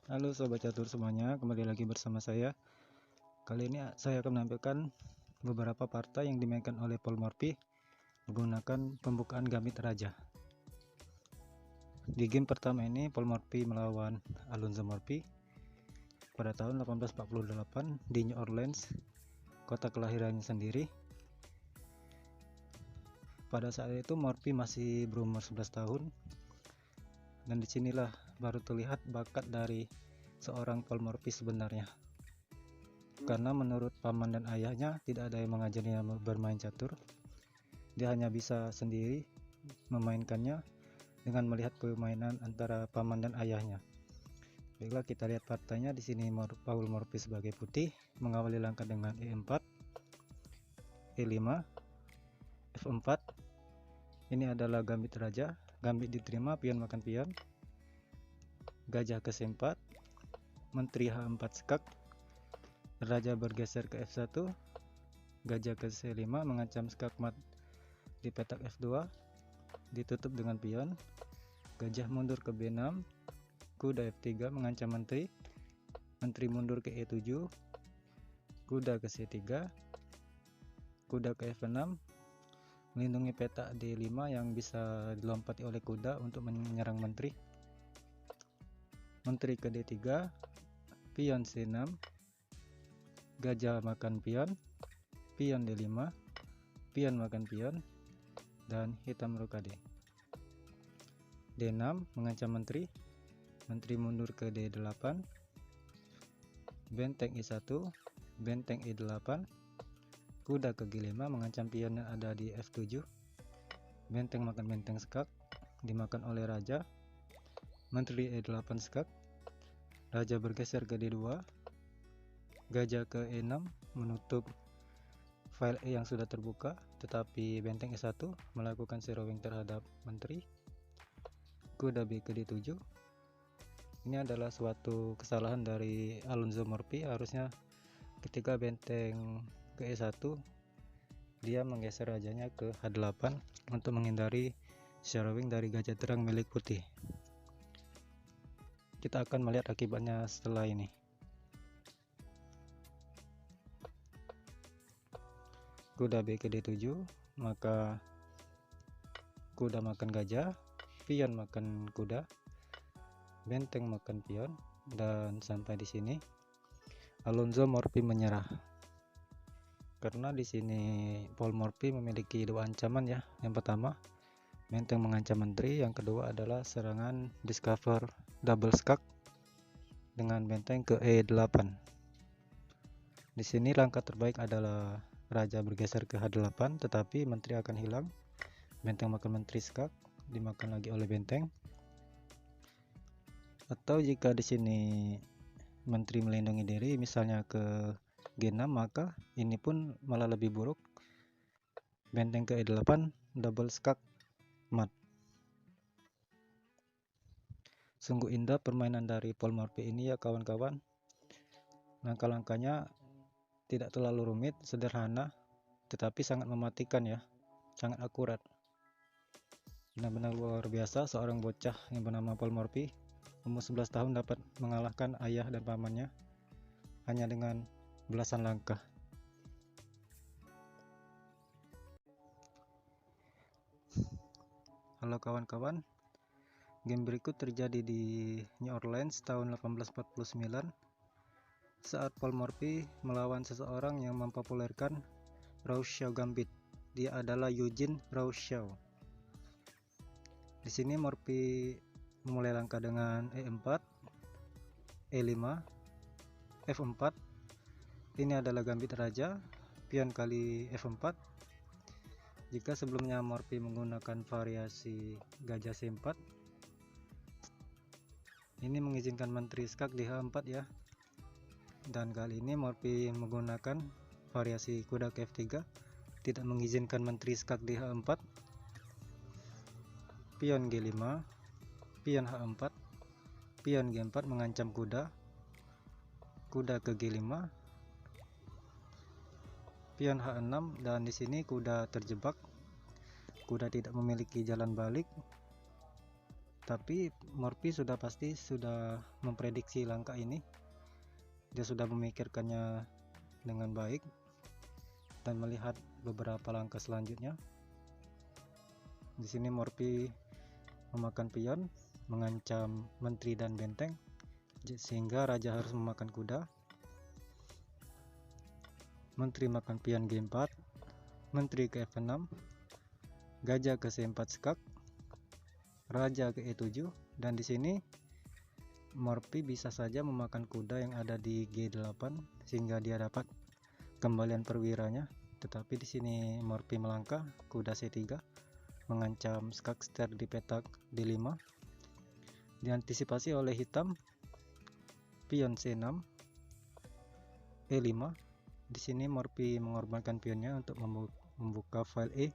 Halo sobat catur semuanya, kembali lagi bersama saya. Kali ini saya akan menampilkan beberapa partai yang dimainkan oleh Paul Morphy menggunakan pembukaan gambit raja. Di game pertama ini Paul Morphy melawan Alonzo Morphy pada tahun 1848 di New Orleans, kota kelahirannya sendiri. Pada saat itu Morphy masih berumur 11 tahun, dan disinilah baru terlihat bakat dari seorang Paul Morphy sebenarnya. Karena menurut paman dan ayahnya tidak ada yang mengajarinya bermain catur, dia hanya bisa sendiri memainkannya dengan melihat permainan antara paman dan ayahnya. Baiklah, kita lihat partainya. Di sini Paul Morphy sebagai putih mengawali langkah dengan E4, E5, F4. Ini adalah gambit raja. Gambit diterima, pion makan pion, gajah ke C4, menteri H4 skak, raja bergeser ke F1, gajah ke C5 mengancam skak mat di petak F2, ditutup dengan pion, gajah mundur ke B6, kuda F3 mengancam menteri, menteri mundur ke E7, kuda ke C3, kuda ke F6, melindungi petak D5 yang bisa dilompati oleh kuda untuk menyerang menteri, menteri ke D3, pion C6, gajah makan pion, pion D5, pion makan pion, dan hitam rokade. D6 mengancam menteri, menteri mundur ke D8, benteng I1, benteng I8, kuda ke G5 mengancam pion yang ada di F7, benteng makan benteng skak dimakan oleh raja, menteri E8 skak, raja bergeser ke D2, gajah ke E6 menutup file E yang sudah terbuka, tetapi benteng E1 melakukan zeroing terhadap menteri, kuda B ke D7. Ini adalah suatu kesalahan dari Alonzo Morphy. Harusnya ketika benteng ke E1 dia menggeser rajanya ke H8 untuk menghindari zeroing dari gajah terang milik putih. Kita akan melihat akibatnya setelah ini. Kuda B ke D7, maka kuda makan gajah, pion makan kuda, benteng makan pion, dan sampai di sini Alonzo Morphy menyerah. Karena di sini Paul Morphy memiliki dua ancaman ya. Yang pertama, benteng mengancam menteri, yang kedua adalah serangan discover double skak dengan benteng ke E8. Di sini langkah terbaik adalah raja bergeser ke H8, tetapi menteri akan hilang. Benteng makan menteri skak dimakan lagi oleh benteng. Atau jika di sini menteri melindungi diri, misalnya ke G6, maka ini pun malah lebih buruk. Benteng ke E8 double skak mat. Sungguh indah permainan dari Paul Morphy ini ya kawan-kawan. Langkah-langkahnya tidak terlalu rumit, sederhana, tetapi sangat mematikan ya, sangat akurat. Benar-benar luar biasa, seorang bocah yang bernama Paul Morphy, umur 11 tahun dapat mengalahkan ayah dan pamannya hanya dengan belasan langkah. Halo kawan-kawan, game berikut terjadi di New Orleans tahun 1849 saat Paul Morphy melawan seseorang yang mempopulerkan Rousseau Gambit. Dia adalah Eugene Rousseau. Di sini Morphy memulai langkah dengan E4, E5, F4. Ini adalah gambit raja, pion kali F4. Jika sebelumnya Morphy menggunakan variasi gajah C4, ini mengizinkan menteri skak di H4 ya. Dan kali ini Morphy menggunakan variasi kuda ke F3, tidak mengizinkan menteri skak di H4, pion G5, pion H4, pion G4 mengancam kuda, kuda ke G5, pion H6, dan di sini kuda terjebak. Kuda tidak memiliki jalan balik, Tapi Morphy sudah pasti sudah memprediksi langkah ini. Dia sudah memikirkannya dengan baik dan melihat beberapa langkah selanjutnya. Di sini Morphy memakan pion, mengancam menteri dan benteng, sehingga raja harus memakan kuda. Menteri makan pion G4, menteri ke F6, gajah ke C4 skak, raja ke E7, dan di sini Morphy bisa saja memakan kuda yang ada di G8 sehingga dia dapat kembalian perwiranya. Tetapi di sini Morphy melangkah, kuda C3 mengancam skak ster di petak D5. Diantisipasi oleh hitam, pion C6, E5. Di sini Morphy mengorbankan pionnya untuk membuka file E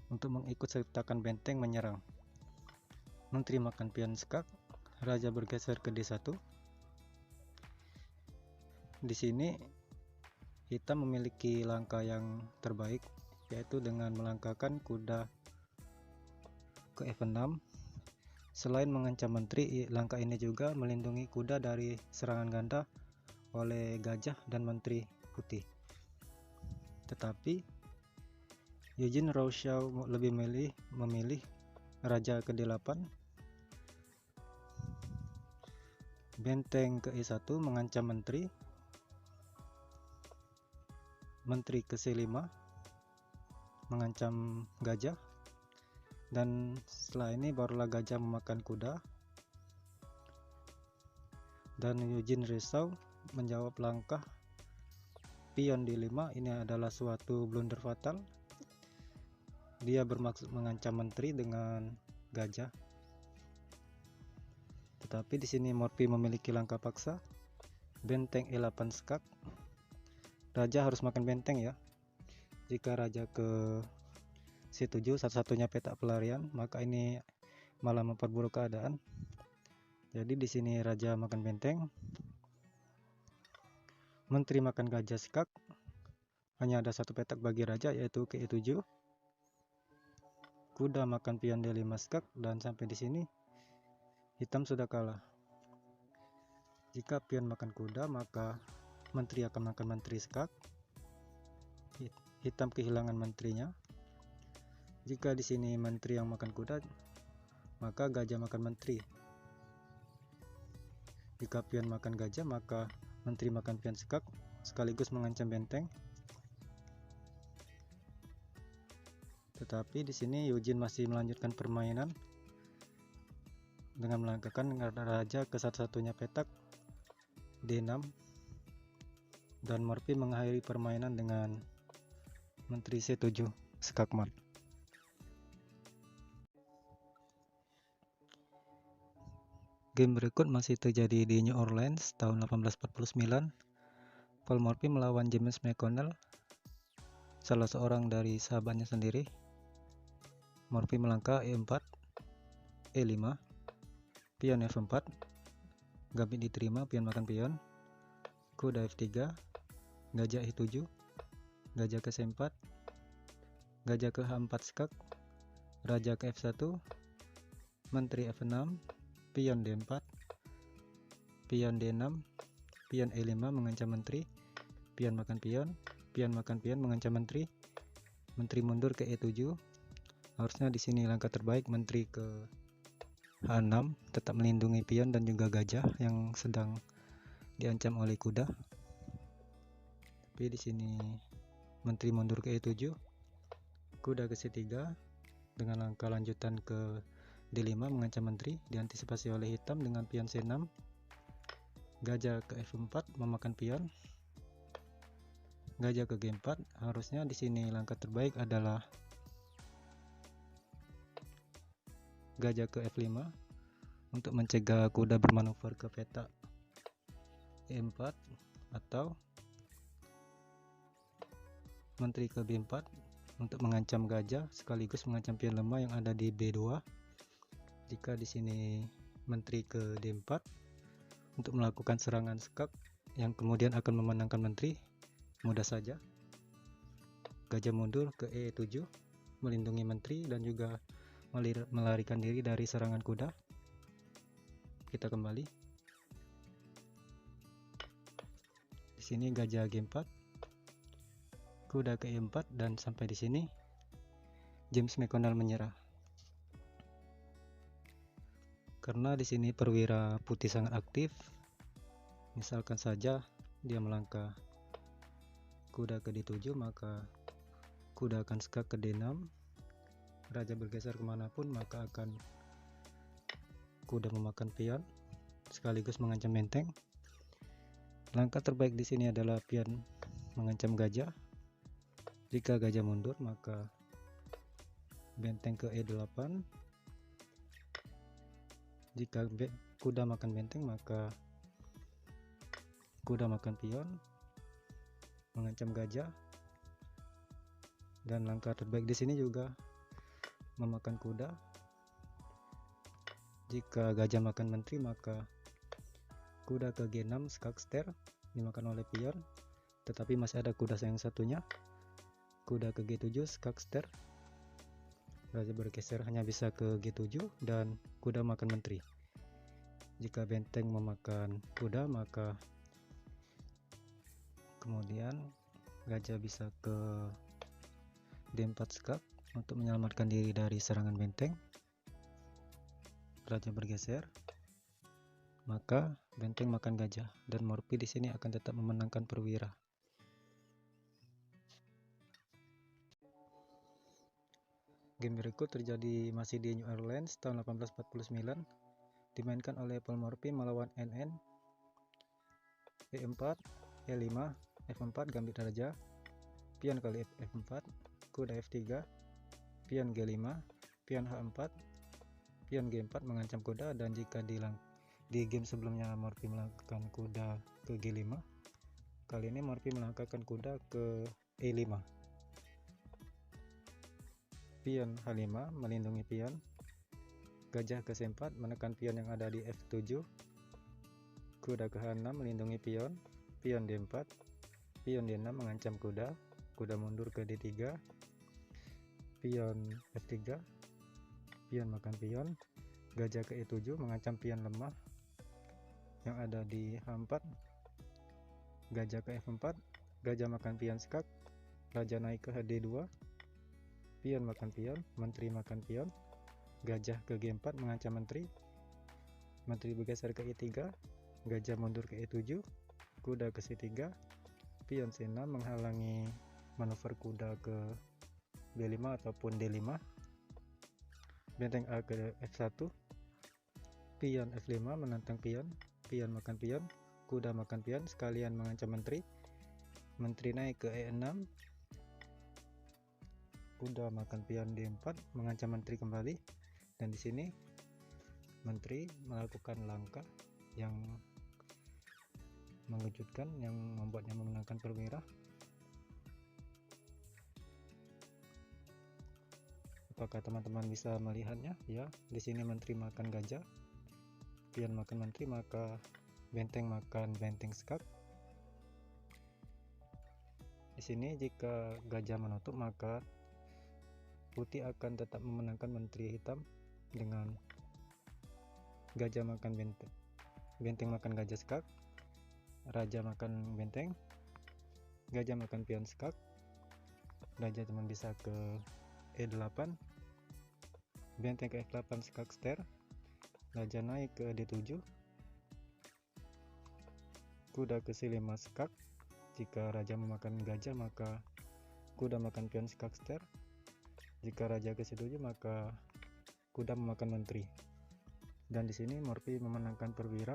untuk mengikut sertakan benteng menyerang. Menteri makan pion skak, raja bergeser ke D1. Di sini hitam memiliki langkah yang terbaik, yaitu dengan melangkahkan kuda ke F6. Selain mengancam menteri, langkah ini juga melindungi kuda dari serangan ganda oleh gajah dan menteri putih. Tetapi Eugene Rousseau lebih memilih raja ke D8, benteng ke E1 mengancam menteri, menteri ke C5 mengancam gajah, dan setelah ini barulah gajah memakan kuda, dan Eugene Rousseau menjawab langkah pion D5. Ini adalah suatu blunder fatal. Dia bermaksud mengancam menteri dengan gajah. Tetapi di sini Morphy memiliki langkah paksa, benteng E8 skak. Raja harus makan benteng ya. Jika raja ke C7 satu-satunya petak pelarian, maka ini malah memperburuk keadaan. Jadi di sini raja makan benteng. Menteri makan gajah skak. Hanya ada satu petak bagi raja, yaitu ke E7. Kuda makan pion D5 skak, dan sampai di sini hitam sudah kalah. Jika pion makan kuda, maka menteri akan makan menteri skak. Hitam kehilangan menterinya. Jika di sini menteri yang makan kuda, maka gajah makan menteri. Jika pion makan gajah, maka menteri makan pion skak sekaligus mengancam benteng. Tetapi di sini Eugene masih melanjutkan permainan dengan melangkahkan raja ke satu-satunya petak D6, dan Morphy mengakhiri permainan dengan menteri C7 skakmat. Game berikut masih terjadi di New Orleans tahun 1849. Paul Morphy melawan James McConnell, salah seorang dari sahabatnya sendiri. Morphy melangkah E4, E5, pion F4, gambit diterima, pion makan pion, kuda F3, gajah E7, gajah ke C4, gajah ke H4 skak, raja ke F1, menteri F6, pion D4, pion D6, pion E5 mengancam menteri, pion makan pion mengancam menteri, menteri mundur ke E7. Harusnya di sini langkah terbaik menteri ke H6, tetap melindungi pion dan juga gajah yang sedang diancam oleh kuda. Tapi di sini menteri mundur ke E7, kuda ke C3 dengan langkah lanjutan ke D5 mengancam menteri, diantisipasi oleh hitam dengan pion C6, gajah ke F4 memakan pion, gajah ke G4. Harusnya di sini langkah terbaik adalah gajah ke F5 untuk mencegah kuda bermanuver ke petak E4, atau menteri ke B4 untuk mengancam gajah sekaligus mengancam pion lemah yang ada di B2. Jika di sini menteri ke D4 untuk melakukan serangan skak yang kemudian akan memenangkan menteri, mudah saja. Gajah mundur ke E7 melindungi menteri dan juga melarikan diri dari serangan kuda. Kita kembali. Di sini gajah G4, kuda ke E4, dan sampai di sini James McConnell menyerah. Karena di sini perwira putih sangat aktif, misalkan saja dia melangkah kuda ke D7, maka kuda akan skak ke D6. Raja bergeser kemanapun, maka akan kuda memakan pion sekaligus mengancam benteng. Langkah terbaik di sini adalah pion mengancam gajah. Jika gajah mundur, maka benteng ke E8. Jika kuda makan benteng, maka kuda makan pion mengancam gajah. Dan langkah terbaik di sini juga memakan kuda. Jika gajah makan menteri, maka kuda ke G6 skak ster dimakan oleh pion, tetapi masih ada kuda yang satunya. Kuda ke G7 skak ster, raja bergeser hanya bisa ke G7 dan kuda makan menteri. Jika benteng memakan kuda, maka kemudian gajah bisa ke D4 skak untuk menyelamatkan diri dari serangan benteng. Raja bergeser, maka benteng makan gajah, dan Morphy di sini akan tetap memenangkan perwira. Game berikut terjadi masih di New Orleans tahun 1849, dimainkan oleh Paul Morphy melawan NN. E4, E5, F4 gambit raja, pion kali F4, kuda F3, pion G5, pion H4, pion G4 mengancam kuda. Dan jika di game sebelumnya Morphy melakukan kuda ke G5, kali ini Morphy melangkahkan kuda ke E5. Pion H5 melindungi pion. Gajah ke C4 menekan pion yang ada di F7. Kuda ke H6 melindungi pion. Pion D4, pion D6 mengancam kuda. Kuda mundur ke D3. Pion F3, pion makan pion. Gajah ke E7 mengancam pion lemah yang ada di H4. Gajah ke F4, gajah makan pion skak. Raja naik ke HD2, pion makan pion, menteri makan pion. Gajah ke G4 mengancam menteri. Menteri bergeser ke E3, gajah mundur ke E7, kuda ke C3, pion C6 menghalangi manuver kuda ke B5 ataupun D5. Benteng A ke F1, pion F5 menantang pion, pion makan pion, kuda makan pion sekalian mengancam menteri. Menteri naik ke E6, kuda makan pion D4 mengancam menteri kembali. Dan di sini menteri melakukan langkah yang mengejutkan yang membuatnya memenangkan perwira. Apakah teman-teman bisa melihatnya? Ya, di sini menteri makan gajah, pion makan menteri, maka benteng makan benteng skak. Di sini jika gajah menutup, maka putih akan tetap memenangkan menteri hitam dengan gajah makan benteng, benteng makan gajah skak, raja makan benteng, gajah makan pion skak, raja cuma bisa ke E8, benteng ke F8 skak ster, raja naik ke D7, kuda ke C5 skak. Jika raja memakan gajah, maka kuda makan pion skak ster. Jika raja ke C7, maka kuda memakan menteri. Dan di sini Morphy memenangkan perwira.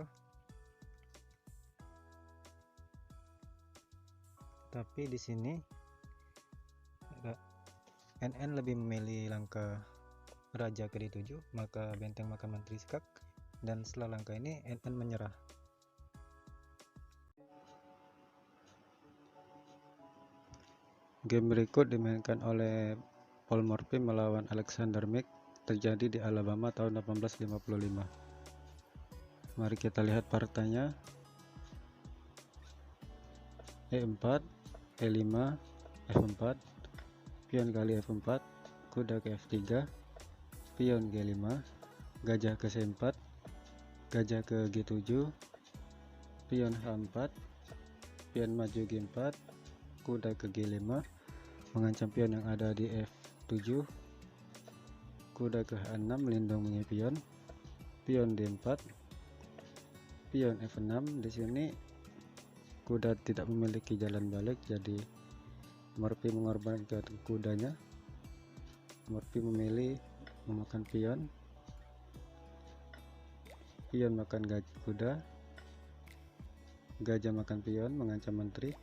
Tapi di sini NN lebih memilih langkah raja ke D7, maka benteng makan menteri skak. Dan setelah langkah ini NN menyerah. Game berikut dimainkan oleh Paul Morphy melawan Alexander Meek, terjadi di Alabama tahun 1855. Mari kita lihat partainya. E4, E5, F4, pion kali F4, kuda ke F3, pion G5, gajah ke C4, gajah ke G7, pion H4, pion maju G4, kuda ke G5, mengancam pion yang ada di F7, kuda ke H6 melindungi pion, pion D4, pion F6. Di sini kuda tidak memiliki jalan balik, jadi Morphy mengorbankan kudanya. Morphy memilih memakan pion, pion makan kuda, gajah makan pion, mengancam menteri.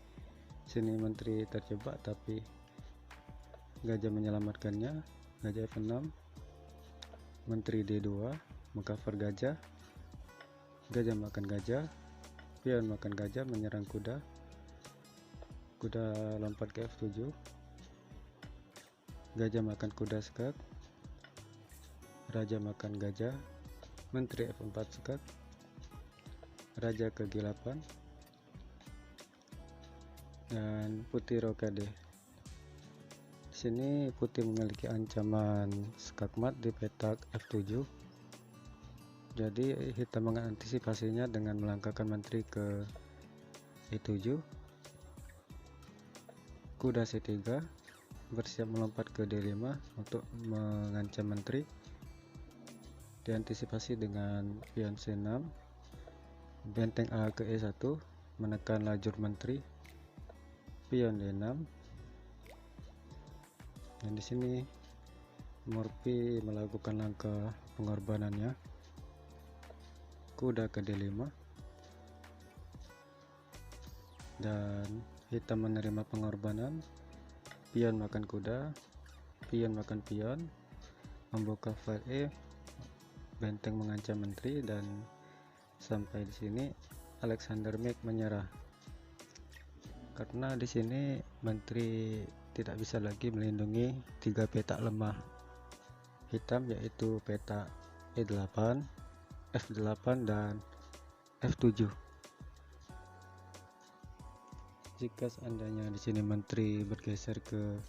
Sini menteri terjebak tapi gajah menyelamatkannya. Gajah F6, menteri D2 mengcover gajah, gajah makan gajah, pion makan gajah, menyerang kuda, kuda lompat ke F7, gajah makan kuda skak, raja makan gajah, menteri F4 skak, raja ke G8, dan putih rokade. Di sini putih memiliki ancaman skakmat di petak F7, jadi hitam mengantisipasinya dengan melangkahkan menteri ke E7, kuda C3 bersiap melompat ke D5 untuk mengancam menteri, diantisipasi dengan pion C6, benteng A ke E1 menekan lajur menteri, pion D6. Dan di sini Morphy melakukan langkah pengorbanannya, kuda ke D5, dan hitam menerima pengorbanan, pion makan kuda, pion makan pion, membuka file E, benteng mengancam menteri, dan sampai di sini Alexander Mech menyerah karena di sini menteri tidak bisa lagi melindungi 3 petak lemah hitam, yaitu petak E8, F8, dan F7. Jika seandainya di sini menteri bergeser ke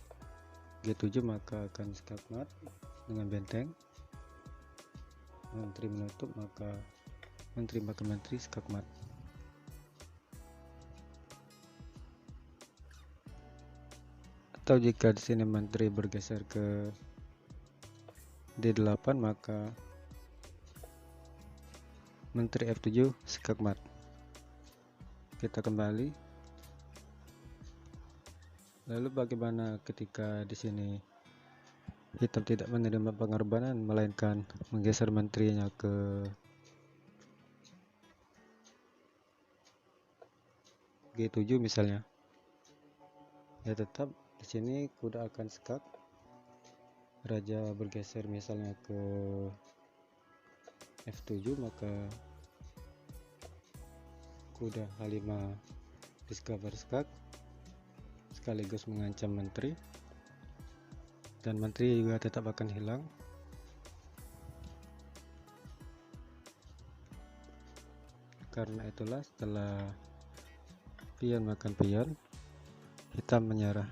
G7 maka akan skakmat dengan benteng. Menteri menutup maka menteri makan menteri skakmat. Atau jika di sini menteri bergeser ke D8 maka menteri F7 skakmat. Kita kembali. Lalu bagaimana ketika di sini hitam tidak menerima pengorbanan melainkan menggeser menterinya ke G7 misalnya? Ya tetap di sini kuda akan skak, raja bergeser misalnya ke F7 maka kuda H5 discover skak sekaligus mengancam menteri, dan menteri juga tetap akan hilang. Karena itulah setelah pion makan pion, hitam menyerah.